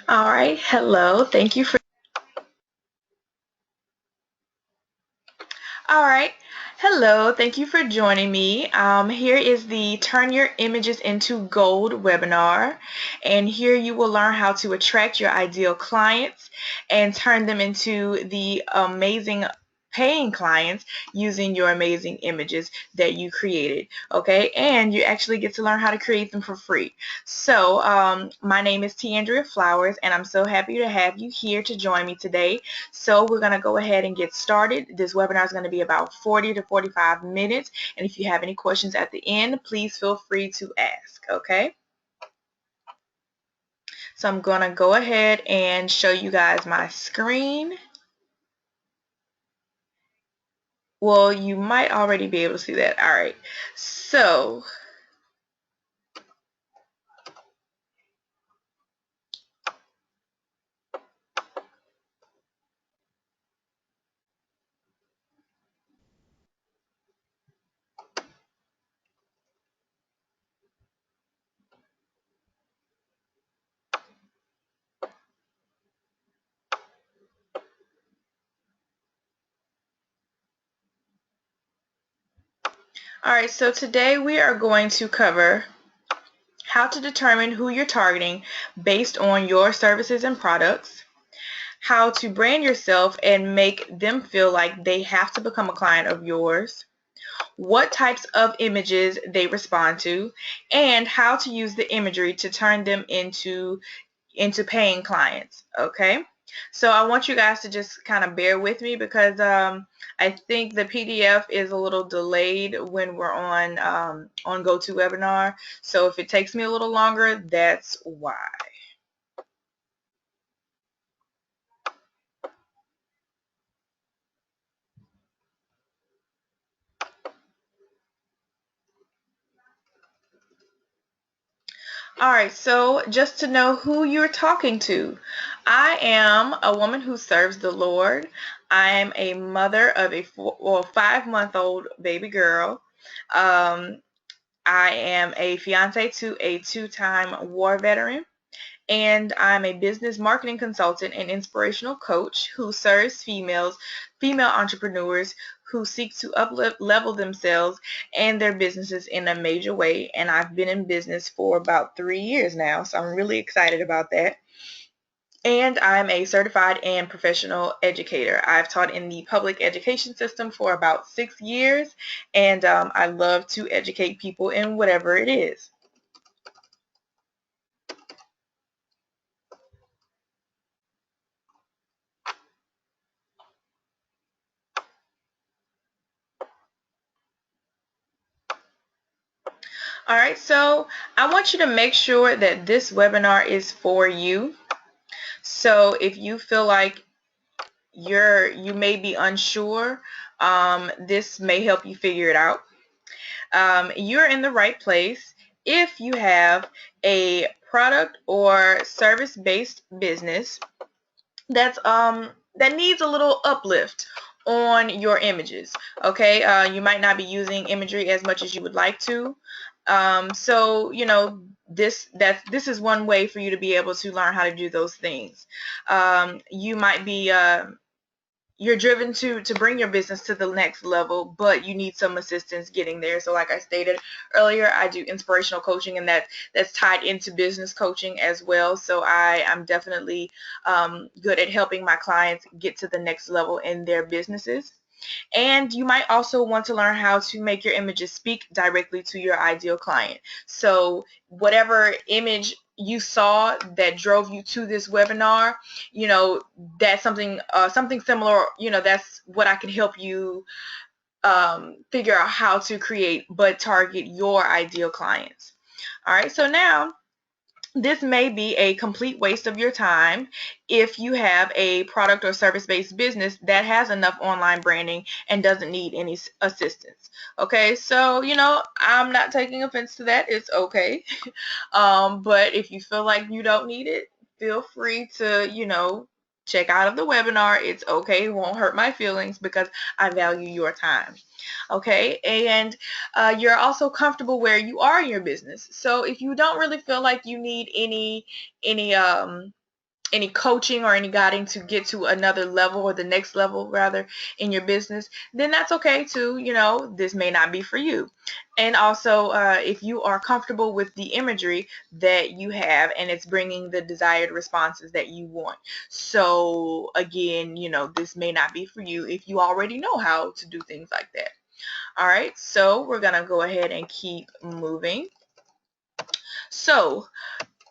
All right, hello. Thank you for. All right, hello. Thank you for joining me. Here is the Turn Your Images into Gold webinar, and here you will learn how to attract your ideal clients and turn them into the amazing paying clients using your amazing images that you created. Okay, and you actually get to learn how to create them for free. So, my name is Tiandria Flowers, and I'm so happy to have you here to join me today. So we're going to go ahead and get started. This webinar is going to be about 40 to 45 minutes. And if you have any questions at the end, please feel free to ask, okay? So I'm going to go ahead and show you guys my screen. Well, you might already be able to see that. All right. So all right, so today we are going to cover how to determine who you're targeting based on your services and products, how to brand yourself and make them feel like they have to become a client of yours, what types of images they respond to, and how to use the imagery to turn them into paying clients. Okay, so I want you guys to just kind of bear with me because I think the PDF is a little delayed when we're on GoToWebinar. So if it takes me a little longer, that's why. All right, so just to know who you're talking to, I am a woman who serves the Lord. I am a mother of a 5-month-old baby girl. Um, I am a fiance to a 2-time war veteran, and I'm a business marketing consultant and inspirational coach who serves female entrepreneurs who seek to uplift level themselves and their businesses in a major way. And I've been in business for about 3 years now, so I'm really excited about that. And I'm a certified and professional educator. I've taught in the public education system for about 6 years, and I love to educate people in whatever it is. All right, so I want you to make sure that this webinar is for you. So if you feel like you may be unsure, this may help you figure it out. You're in the right place if you have a product or service-based business that needs a little uplift on your images. Okay, you might not be using imagery as much as you would like to. So this is one way for you to be able to learn how to do those things. You might be you're driven to bring your business to the next level, but you need some assistance getting there. So like I stated earlier, I do inspirational coaching, and that's tied into business coaching as well. So I am definitely good at helping my clients get to the next level in their businesses. And you might also want to learn how to make your images speak directly to your ideal client. So whatever image you saw that drove you to this webinar, that's something similar. That's what I can help you figure out how to create, but target your ideal clients. All right, so now this may be a complete waste of your time if you have a product or service-based business that has enough online branding and doesn't need any assistance. Okay, so I'm not taking offense to that. It's okay. But if you feel like you don't need it, feel free to check out of the webinar. It's okay. It won't hurt my feelings because I value your time. Okay, and you're also comfortable where you are in your business. So if you don't really feel like you need any any coaching or any guiding to get to another level, or the next level rather, in your business, then that's okay too. This may not be for you. And also, if you are comfortable with the imagery that you have and it's bringing the desired responses that you want. So again, this may not be for you if you already know how to do things like that. All right, so we're gonna go ahead and keep moving. So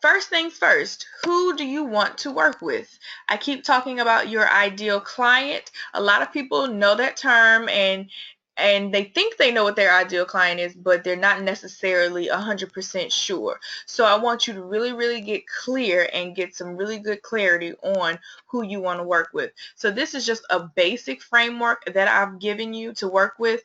first things first, who do you want to work with? I keep talking about your ideal client. A lot of people know that term, and they think they know what their ideal client is, but they're not necessarily 100% sure. So I want you to really, really get clear and get some really good clarity on who you want to work with. So this is just a basic framework that I've given you to work with.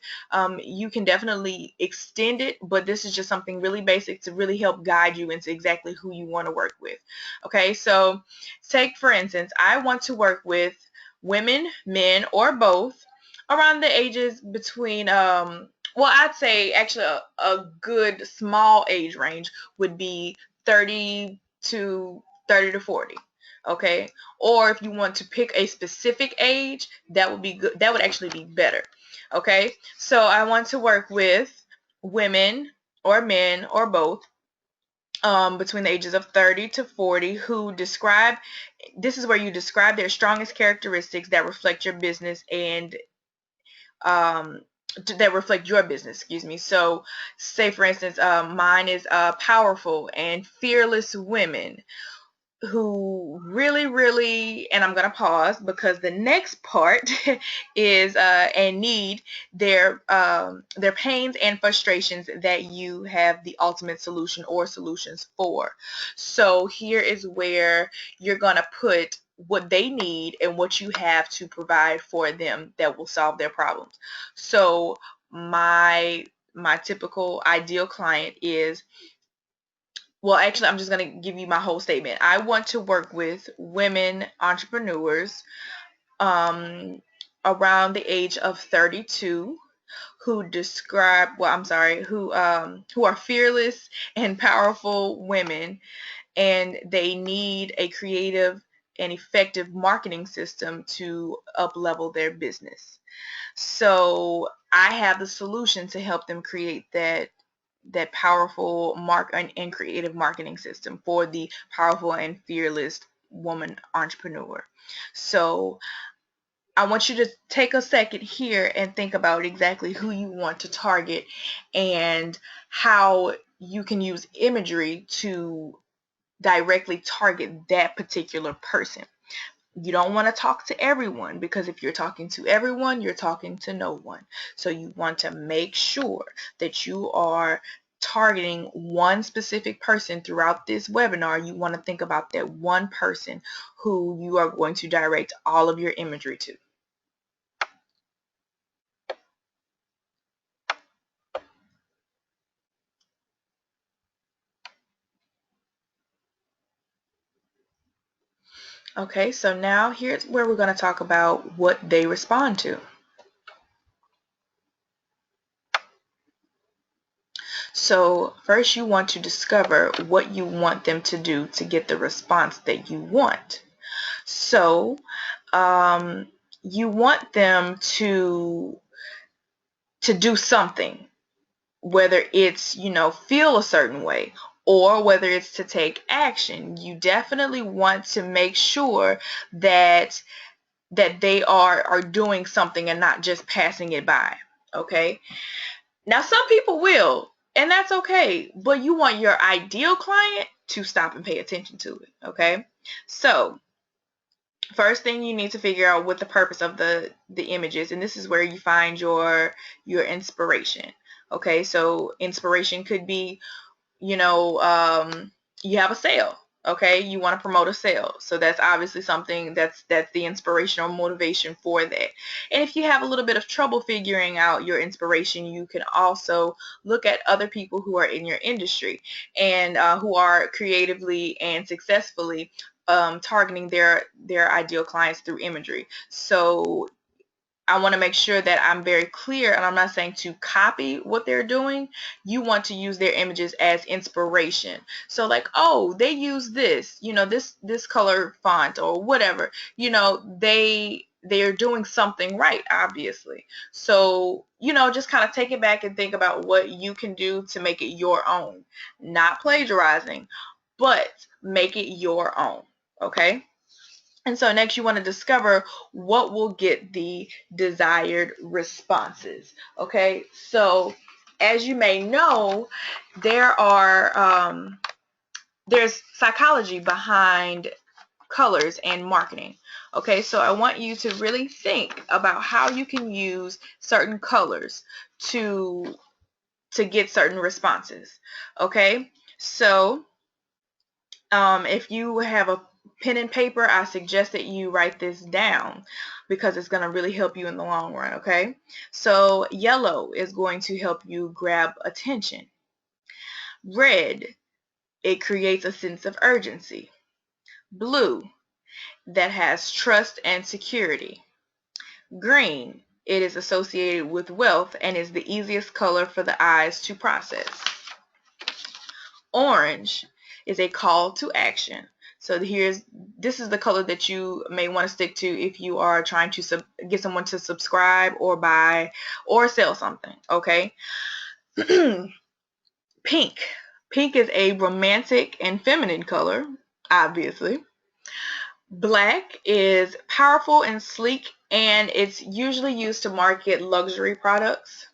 You can definitely extend it, but this is just something really basic to really help guide you into exactly who you want to work with. Okay, so take for instance, I want to work with women, men, or both around the ages between well, I'd say actually a good small age range would be 30 to 40. Okay, or if you want to pick a specific age, that would be good. That would actually be better. Okay, so I want to work with women or men or both between the ages of 30 to 40 who describe, this is where you describe their strongest characteristics that reflect your business and that reflect your business, excuse me. So say for instance, mine is powerful and fearless women who really, really, and I'm going to pause because the next part is and need their pains and frustrations that you have the ultimate solution or solutions for. So here is where you're going to put what they need and what you have to provide for them that will solve their problems. So my typical ideal client is, well, actually, I'm just going to give you my whole statement. I want to work with women entrepreneurs um, around the age of 32 who describe, well, I'm sorry, who are fearless and powerful women, and they need a creative and effective marketing system to up-level their business. So I have the solution to help them create that powerful and creative marketing system for the powerful and fearless woman entrepreneur. So I want you to take a second here and think about exactly who you want to target and how you can use imagery to directly target that particular person. You don't want to talk to everyone, because if you're talking to everyone, you're talking to no one. So you want to make sure that you are targeting one specific person throughout this webinar. You want to think about that one person who you are going to direct all of your imagery to. Okay, so now here's where we're going to talk about what they respond to. So first you want to discover what you want them to do to get the response that you want. So you want them to do something, whether it's, feel a certain way or whether it's to take action. You definitely want to make sure that they are doing something and not just passing it by. Okay? Now some people will, and that's okay, but you want your ideal client to stop and pay attention to it. Okay? So first thing you need to figure out what the purpose of the image is, and this is where you find your inspiration. Okay, so inspiration could be, you have a sale. Okay, you want to promote a sale, so that's obviously something that's the inspiration or motivation for that. And if you have a little bit of trouble figuring out your inspiration, you can also look at other people who are in your industry and who are creatively and successfully targeting their ideal clients through imagery. So I want to make sure that I'm very clear, and I'm not saying to copy what they're doing. You want to use their images as inspiration. So like, oh, they use this, this color font or whatever. They're doing something right, obviously. So, just kind of take it back and think about what you can do to make it your own. Not plagiarizing, but make it your own. Okay? And so next you want to discover what will get the desired responses. Okay, so as you may know, there's psychology behind colors and marketing. Okay, so I want you to really think about how you can use certain colors to get certain responses. Okay, so if you have a pen and paper, I suggest that you write this down because it's going to really help you in the long run, okay? So yellow is going to help you grab attention. Red, it creates a sense of urgency. Blue, that has trust and security. Green, it is associated with wealth and is the easiest color for the eyes to process. Orange is a call to action. So this is the color that you may want to stick to if you are trying to get someone to subscribe or buy or sell something, okay? Pink. Pink is a romantic and feminine color, obviously. Black is powerful and sleek, and it's usually used to market luxury products.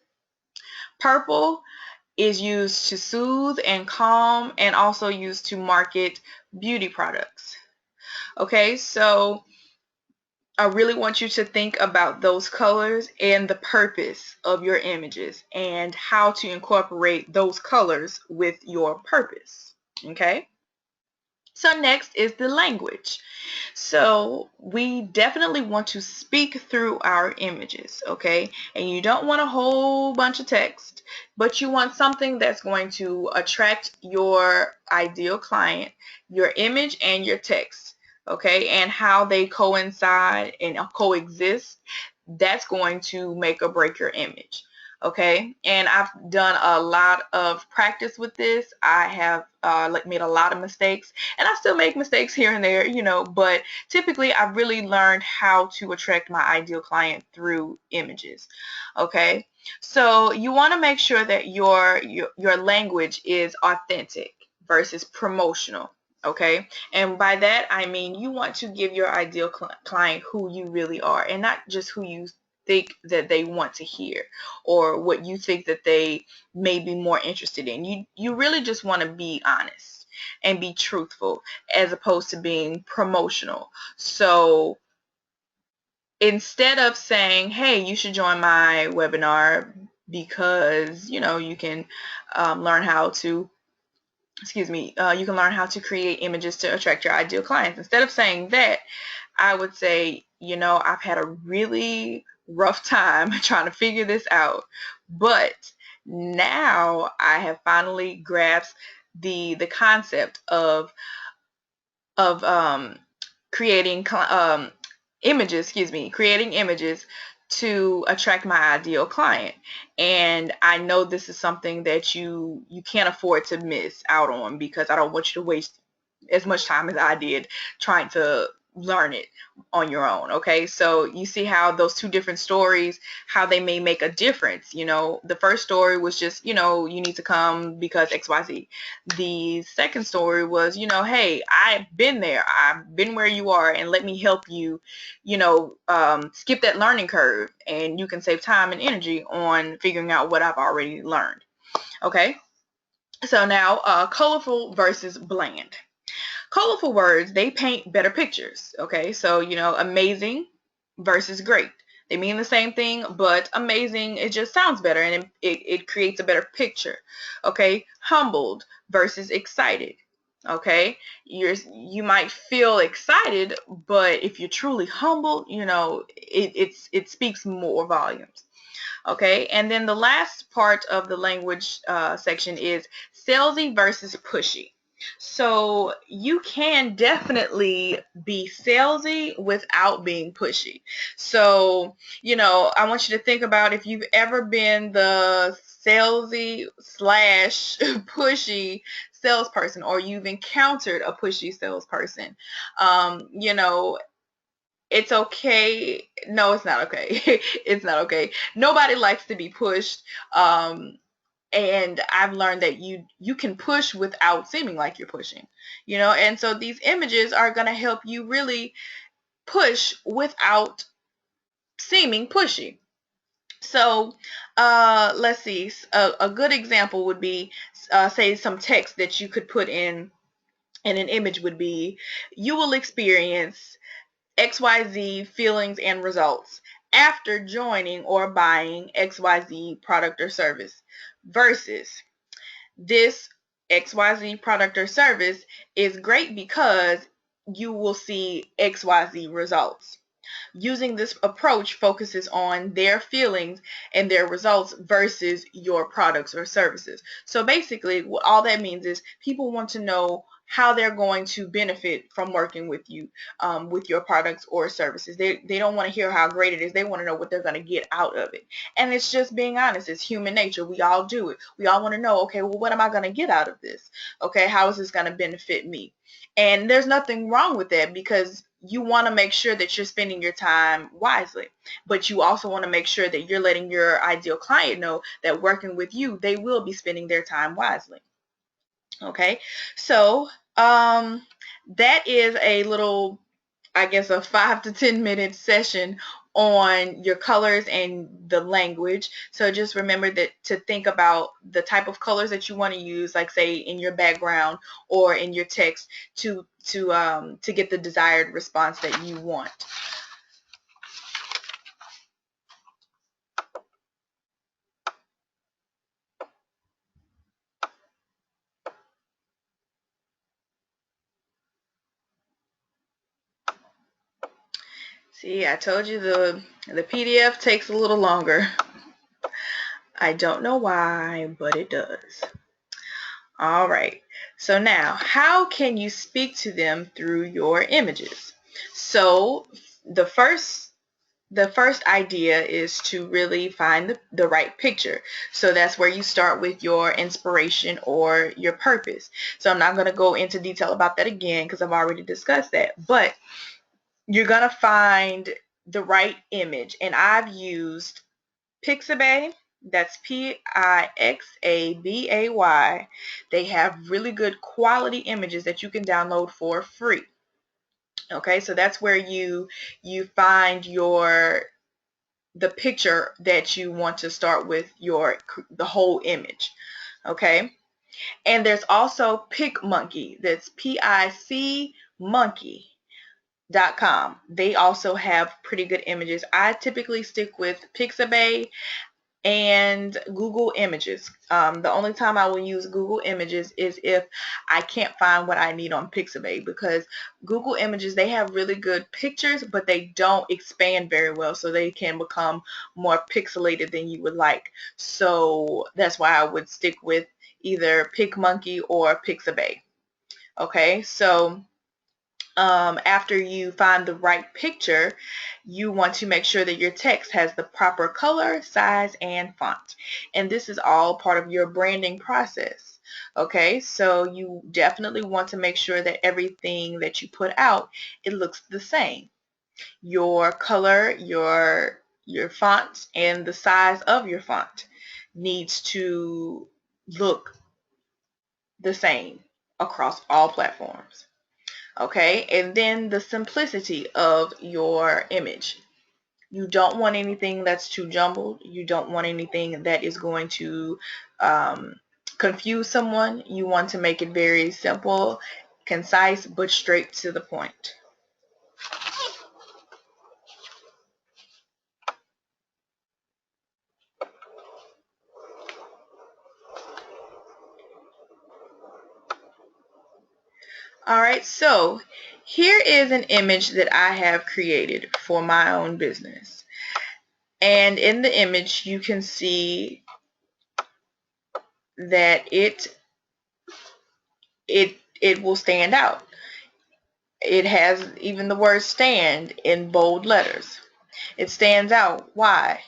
Purple is used to soothe and calm, and also used to market beauty products. Okay, so I really want you to think about those colors and the purpose of your images and how to incorporate those colors with your purpose. Okay? So next is the language. So we definitely want to speak through our images, okay? And you don't want a whole bunch of text, but you want something that's going to attract your ideal client, your image and your text, okay? And how they coincide and coexist, that's going to make or break your image. Okay, and I've done a lot of practice with this. I have made a lot of mistakes, and I still make mistakes here and there, but typically I've really learned how to attract my ideal client through images. Okay, so you want to make sure that your language is authentic versus promotional. Okay, and by that I mean you want to give your ideal client who you really are and not just who you think that they want to hear or what you think that they may be more interested in. You really just want to be honest and be truthful as opposed to being promotional. So instead of saying, hey, you should join my webinar because you can learn how to you can learn how to create images to attract your ideal clients. Instead of saying that, I would say, I've had a really rough time trying to figure this out, but now I have finally grasped the concept of creating creating images to attract my ideal client. And I know this is something that you can't afford to miss out on because I don't want you to waste as much time as I did trying to learn it on your own. Okay, so you see how those two different stories, how they may make a difference. The first story was just, you need to come because XYZ. The second story was, hey, I've been there, I've been where you are, and let me help you, skip that learning curve, and you can save time and energy on figuring out what I've already learned. Okay, so now colorful versus bland. Colorful words, they paint better pictures. Okay, so amazing versus great. They mean the same thing, but amazing, it just sounds better and it creates a better picture. Okay, humbled versus excited. Okay, you might feel excited, but if you're truly humble, it speaks more volumes. Okay, and then the last part of the language section is salesy versus pushy. So you can definitely be salesy without being pushy. So, I want you to think about if you've ever been the salesy slash pushy salesperson, or you've encountered a pushy salesperson. It's okay. No, it's not okay. It's not okay. Nobody likes to be pushed. And I've learned that you can push without seeming like you're pushing, and so these images are going to help you really push without seeming pushy. So let's see, a good example would be say some text that you could put in an image would be, you will experience XYZ feelings and results after joining or buying XYZ product or service, versus this XYZ product or service is great because you will see XYZ results. Using this approach focuses on their feelings and their results versus your products or services. So basically, all that means is people want to know how they're going to benefit from working with you, with your products or services. They don't want to hear how great it is. They want to know what they're going to get out of it. And it's just being honest. It's human nature. We all do it. We all want to know, okay, well, what am I going to get out of this? Okay, how is this going to benefit me? And there's nothing wrong with that, because you want to make sure that you're spending your time wisely, but you also want to make sure that you're letting your ideal client know that working with you, they will be spending their time wisely. Okay, so that is a little, I guess, a 5 to 10 minute session on your colors and the language. So just remember that to think about the type of colors that you want to use, like say in your background or in your text, to get the desired response that you want. See, I told you the PDF takes a little longer. I don't know why, but it does. All right. So now, how can you speak to them through your images? So the first idea is to really find the right picture. So that's where you start with your inspiration or your purpose. So I'm not going to go into detail about that again because I've already discussed that. But you're going to find the right image. And I've used Pixabay. That's Pixabay. They have really good quality images that you can download for free. Okay, so that's where you find the picture that you want to start with, the whole image. Okay, and there's also PicMonkey. That's PIC Monkey.com. They also have pretty good images. I typically stick with Pixabay and Google Images. The only time I will use Google Images is if I can't find what I need on Pixabay, because Google Images, they have really good pictures, but they don't expand very well, so they can become more pixelated than you would like. So that's why I would stick with either PicMonkey or Pixabay. Okay, so after you find the right picture, you want to make sure that your text has the proper color, size, and font. And this is all part of your branding process. Okay, so you definitely want to make sure that everything that you put out, it looks the same. Your color, your font, and the size of your font needs to look the same across all platforms. Okay, and then the simplicity of your image. You don't want anything that's too jumbled. You don't want anything that is going to confuse someone. You want to make it very simple, concise, but straight to the point. All right, so here is an image that I have created for my own business. And in the image, you can see that it it will stand out. It has even the word stand in bold letters. It stands out. Why?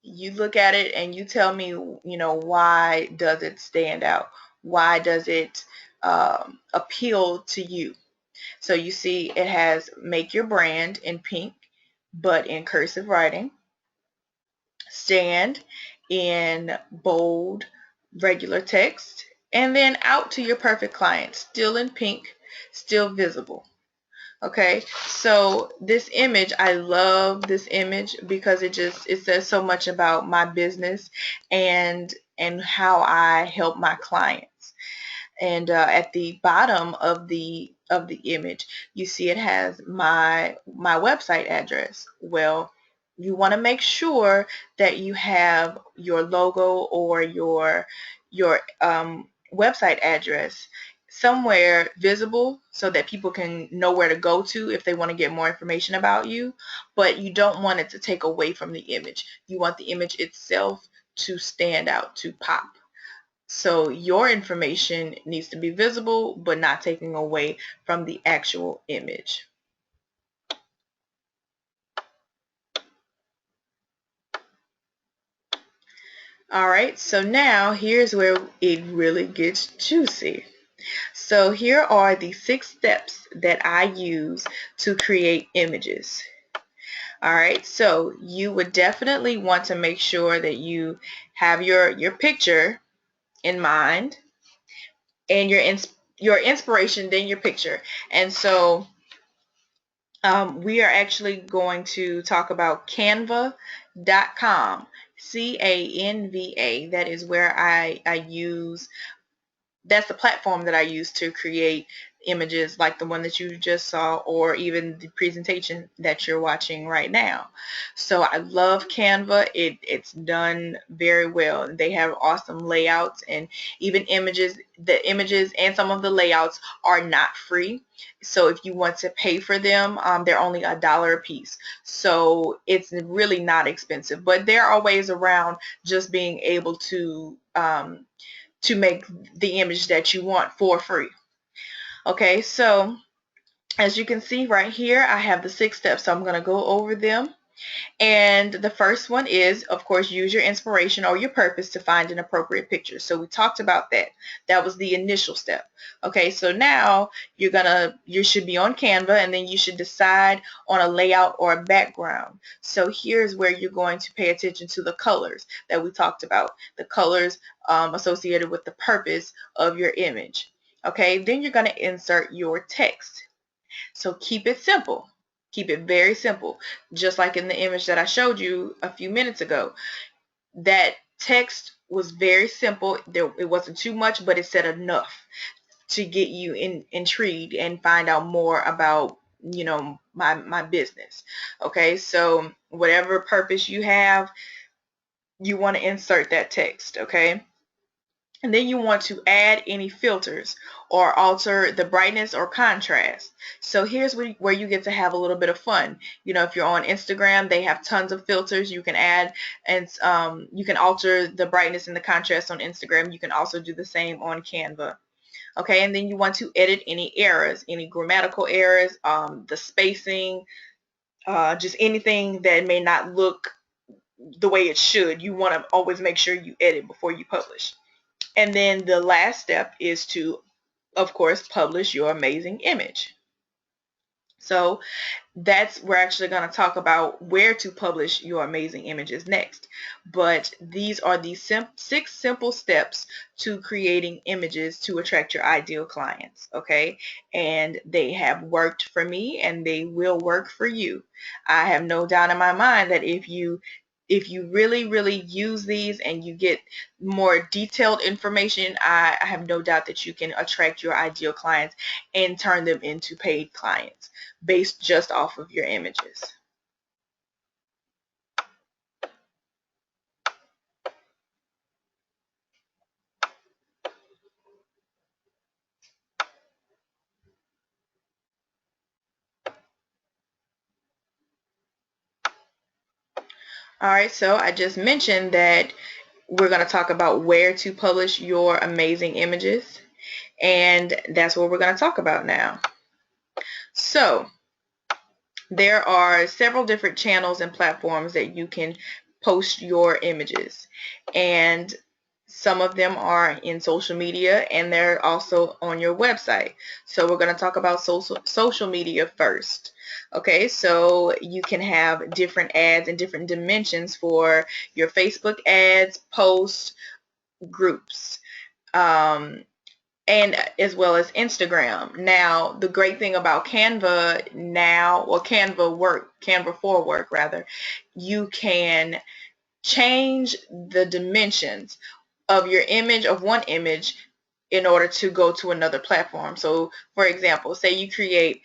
You look at it and you tell me, why does it stand out? Why does it appeal to you? So you see it has make your brand in pink, but in cursive writing. Stand in bold, regular text. And then out to your perfect client, still in pink, still visible. Okay, so this image, I love this image because it says so much about my business and how I help my clients. And at the bottom of the image, you see it has my website address. Well, you want to make sure that you have your logo or your website address somewhere visible so that people can know where to go to if they want to get more information about you, but you don't want it to take away from the image. You want the image itself to stand out, to pop. So your information needs to be visible, but not taking away from the actual image. All right, so now here's where it really gets juicy. So here are the 6 steps that I use to create images. All right, so you would definitely want to make sure that you have your picture in mind and your inspiration, then your picture. And so we are actually going to talk about canva.com. Canva. That is where I use, that's the platform that I use to create images like the one that you just saw, or even the presentation that you're watching right now. So I love Canva. It's done very well. They have awesome layouts, and even the images and some of the layouts are not free. So if you want to pay for them, they're only $1 a piece. So it's really not expensive, but there are ways around just being able to make the image that you want for free. Okay, so as you can see right here, I have the 6 steps, so I'm going to go over them. And the first one is, of course, use your inspiration or your purpose to find an appropriate picture. So we talked about that. That was the initial step. Okay, so now you should be on Canva, and then you should decide on a layout or a background. So here's where you're going to pay attention to the colors that we talked about, the colors associated with the purpose of your image. Okay, then you're going to insert your text. So keep it simple. Keep it very simple. Just like in the image that I showed you a few minutes ago. That text was very simple. It wasn't too much, but it said enough to get you intrigued and find out more about, my business. Okay, so whatever purpose you have, you want to insert that text. Okay. And then you want to add any filters or alter the brightness or contrast. So here's where you get to have a little bit of fun. If you're on Instagram, they have tons of filters you can add, and you can alter the brightness and the contrast on Instagram. You can also do the same on Canva. Okay, and then you want to edit any errors, any grammatical errors, the spacing, just anything that may not look the way it should. You want to always make sure you edit before you publish. And then the last step is to, of course, publish your amazing image. So we're actually going to talk about where to publish your amazing images next. But these are the 6 simple steps to creating images to attract your ideal clients. Okay, and they have worked for me, and they will work for you. I have no doubt in my mind that if you really use these and you get more detailed information, I have no doubt that you can attract your ideal clients and turn them into paid clients based just off of your images. All right, so I just mentioned that we're going to talk about where to publish your amazing images. And that's what we're going to talk about now. So there are several different channels and platforms that you can post your images, and some of them are in social media and they're also on your website. So we're going to talk about social media first. Okay, so you can have different ads and different dimensions for your Facebook ads, posts, groups, and as well as Instagram. Now, the great thing about Canva now, or Canva for Work rather, you can change the dimensions of your image, of one image, in order to go to another platform. So, for example, say you create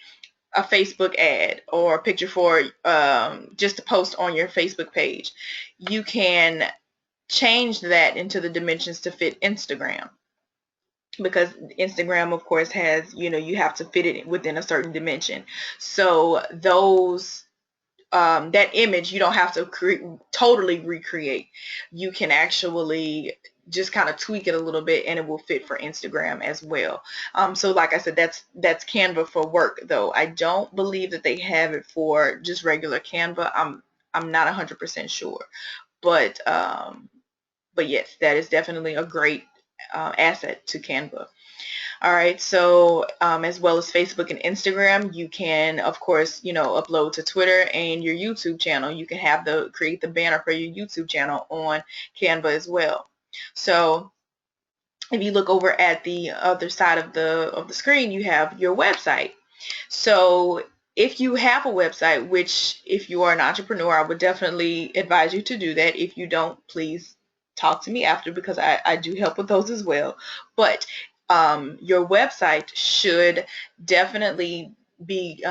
a Facebook ad or a picture for just a post on your Facebook page. You can change that into the dimensions to fit Instagram, because Instagram of course has, you have to fit it within a certain dimension. So those that image you don't have to totally recreate. You can actually just kind of tweak it a little bit and it will fit for Instagram as well. So like I said, that's Canva for Work, though I don't believe that they have it for just regular Canva. I'm not 100% sure, but yes, that is definitely a great asset to Canva. All right, so as well as Facebook and Instagram, you can, of course, upload to Twitter and your YouTube channel. You can create the banner for your YouTube channel on Canva as well. So if you look over at the other side of the screen, you have your website. So if you have a website, which if you are an entrepreneur, I would definitely advise you to do that. If you don't, please talk to me after, because I do help with those as well. But your website should definitely be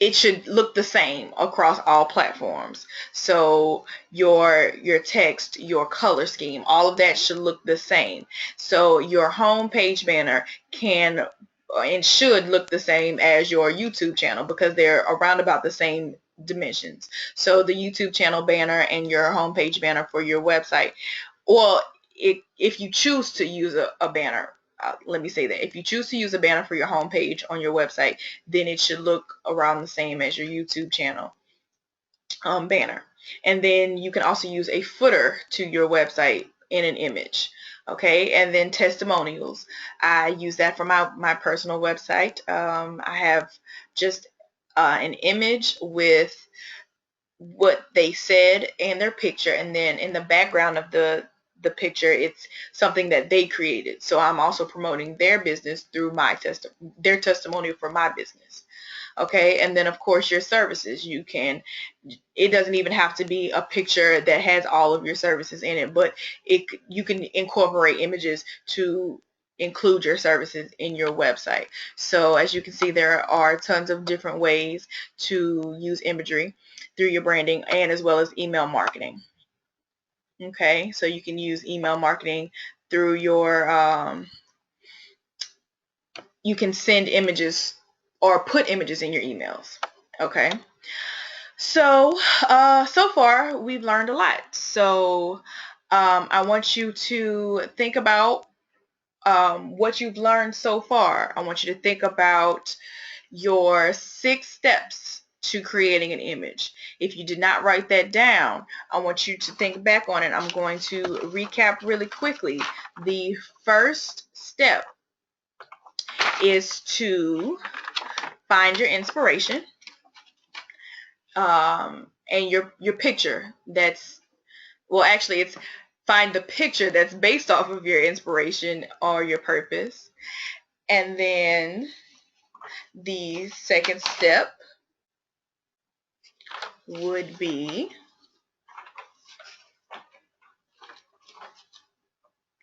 it should look the same across all platforms. So your text, your color scheme, all of that should look the same. So your home page banner can and should look the same as your YouTube channel, because they're around about the same dimensions. So the YouTube channel banner and your homepage banner for your website, well, if you choose to use a banner, let me say that if you choose to use a banner for your homepage on your website, then it should look around the same as your YouTube channel banner. And then you can also use a footer to your website in an image. Okay, and then testimonials. I use that for my personal website. I have just an image with what they said and their picture, and then in the background of the picture, it's something that they created. So I'm also promoting their business through their testimonial for my business. Okay, and then of course your services. It doesn't even have to be a picture that has all of your services in it, but you can incorporate images to include your services in your website. So as you can see, there are tons of different ways to use imagery through your branding, and as well as email marketing. Okay, so you can use email marketing through you can send images or put images in your emails. Okay, so so far we've learned a lot. So I want you to think about what you've learned so far. I want you to think about your 6 steps to creating an image. If you did not write that down, I want you to think back on it. I'm going to recap really quickly. The first step is to find your inspiration, and your picture it's find the picture that's based off of your inspiration or your purpose. And then the second step would be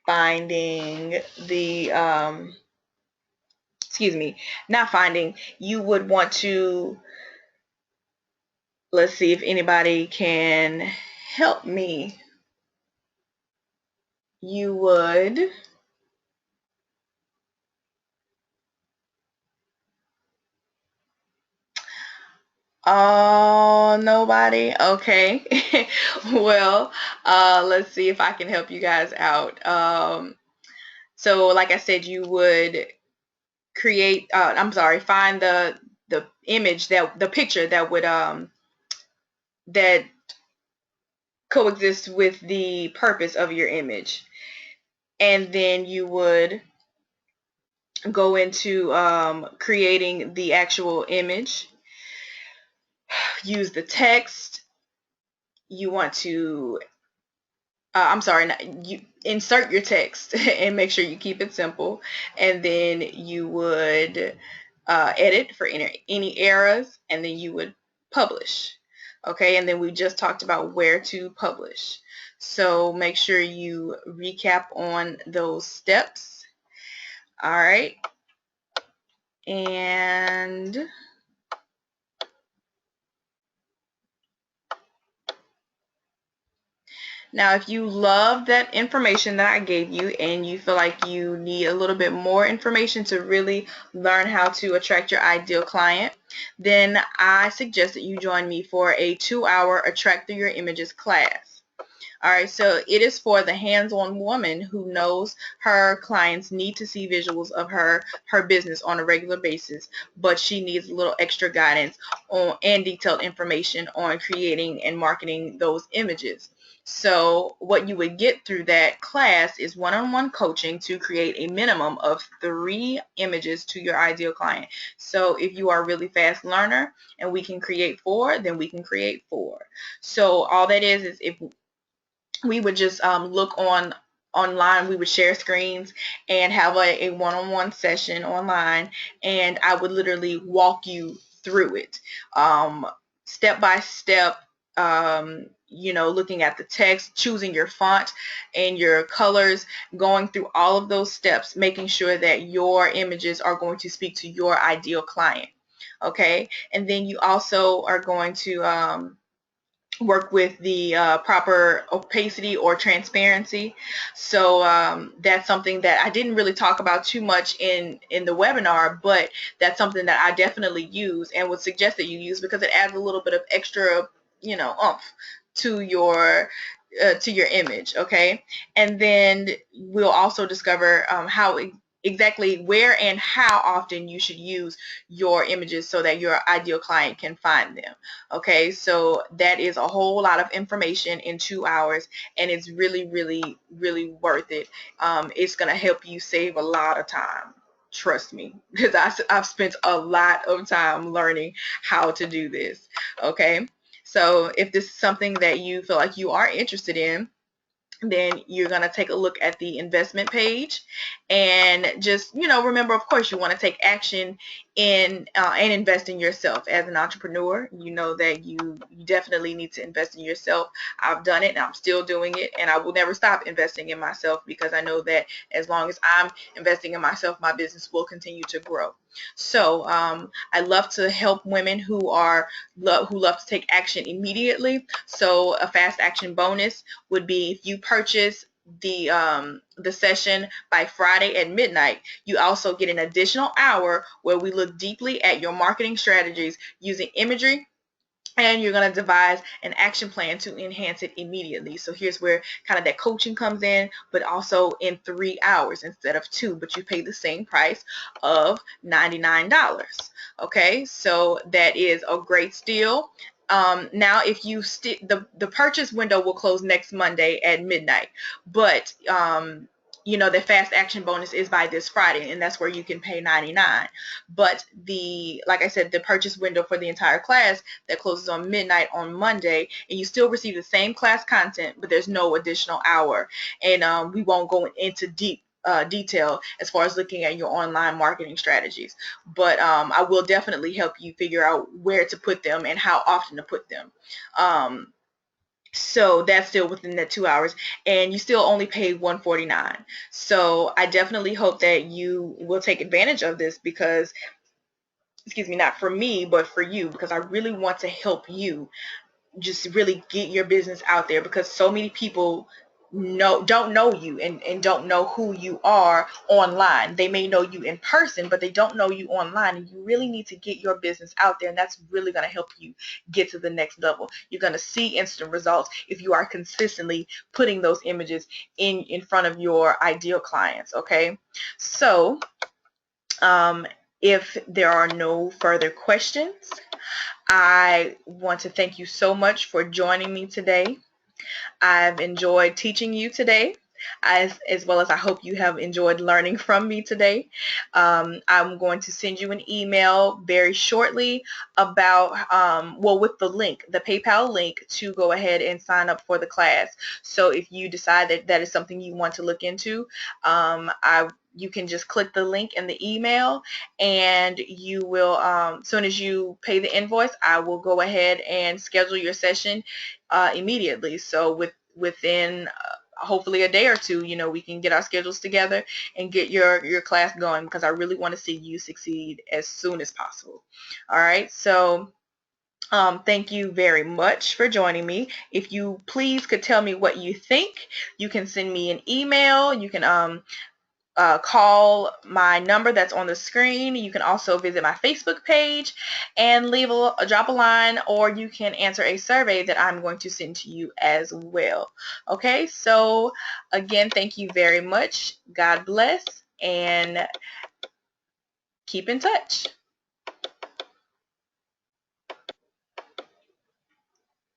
finding you would want to, let's see if anybody can help me. You would nobody? Okay. Well, let's see if I can help you guys out. So like I said, you would find the image, that the picture that would that coexist with the purpose of your image. And then you would go into creating the actual image. Use the text. You want to you insert your text and make sure you keep it simple. And then you would edit for any errors, and then you would publish. Okay, and then we just talked about where to publish. So make sure you recap on those steps. All right. And now, if you love that information that I gave you and you feel like you need a little bit more information to really learn how to attract your ideal client, then I suggest that you join me for a 2-hour Attract Through Your Images class. All right, so it is for the hands-on woman who knows her clients need to see visuals of her business on a regular basis, but she needs a little extra guidance on and detailed information on creating and marketing those images. So what you would get through that class is one-on-one coaching to create a minimum of 3 images to your ideal client. So if you are a really fast learner and we can create 4, then we can create 4. So all that is if we would just look online, we would share screens and have a one-on-one session online, and I would literally walk you through it, step by step, looking at the text, choosing your font and your colors, going through all of those steps, making sure that your images are going to speak to your ideal client. Okay, and then you also are going to work with the proper opacity or transparency. So that's something that I didn't really talk about too much in the webinar, but that's something that I definitely use and would suggest that you use, because it adds a little bit of extra, oomph to your image. Okay, and then we'll also discover how exactly where and how often you should use your images so that your ideal client can find them. Okay, so that is a whole lot of information in 2 hours, and it's really, really, really worth it. It's going to help you save a lot of time. Trust me, because I've spent a lot of time learning how to do this. Okay, so if this is something that you feel like you are interested in, then you're going to take a look at the investment page, and just remember, of course, you want to take action in and invest in yourself. As an entrepreneur, you know that you definitely need to invest in yourself. I've done it and I'm still doing it, and I will never stop investing in myself, because I know that as long as I'm investing in myself, my business will continue to grow. So I love to help women who love to take action immediately. So a fast action bonus would be if you purchase the session by Friday at midnight, you also get an additional hour where we look deeply at your marketing strategies using imagery, and you're going to devise an action plan to enhance it immediately. So here's where kind of that coaching comes in, but also in 3 hours instead of 2, but you pay the same price of $99. Okay, so that is a great steal. Now, if you the purchase window will close next Monday at midnight, but the fast action bonus is by this Friday, and that's where you can pay $99. But like I said, the purchase window for the entire class that closes on midnight on Monday, and you still receive the same class content, but there's no additional hour, and we won't go into deep detail as far as looking at your online marketing strategies, but I will definitely help you figure out where to put them and how often to put them. So that's still within that 2 hours, and you still only pay $149. So I definitely hope that you will take advantage of this, because, excuse me, not for me, but for you, because I really want to help you just really get your business out there, because so many people don't know you and don't know who you are online. They may know you in person, but they don't know you online, and you really need to get your business out there, and that's really going to help you get to the next level. You're going to see instant results if you are consistently putting those images in front of your ideal clients. Okay, so if there are no further questions, I want to thank you so much for joining me today. I've enjoyed teaching you today, as well as I hope you have enjoyed learning from me today. I'm going to send you an email very shortly about, well, with the link, the PayPal link to go ahead and sign up for the class. So if you decide that that is something you want to look into, you can just click the link in the email, and you will, soon as you pay the invoice, I will go ahead and schedule your session immediately. So within hopefully a day or two, we can get our schedules together and get your class going, because I really want to see you succeed as soon as possible. All right, so thank you very much for joining me. If you please could tell me what you think, you can send me an email. You can call my number that's on the screen. You can also visit my Facebook page and drop a line, or you can answer a survey that I'm going to send to you as well. Okay, so again, thank you very much. God bless, and keep in touch.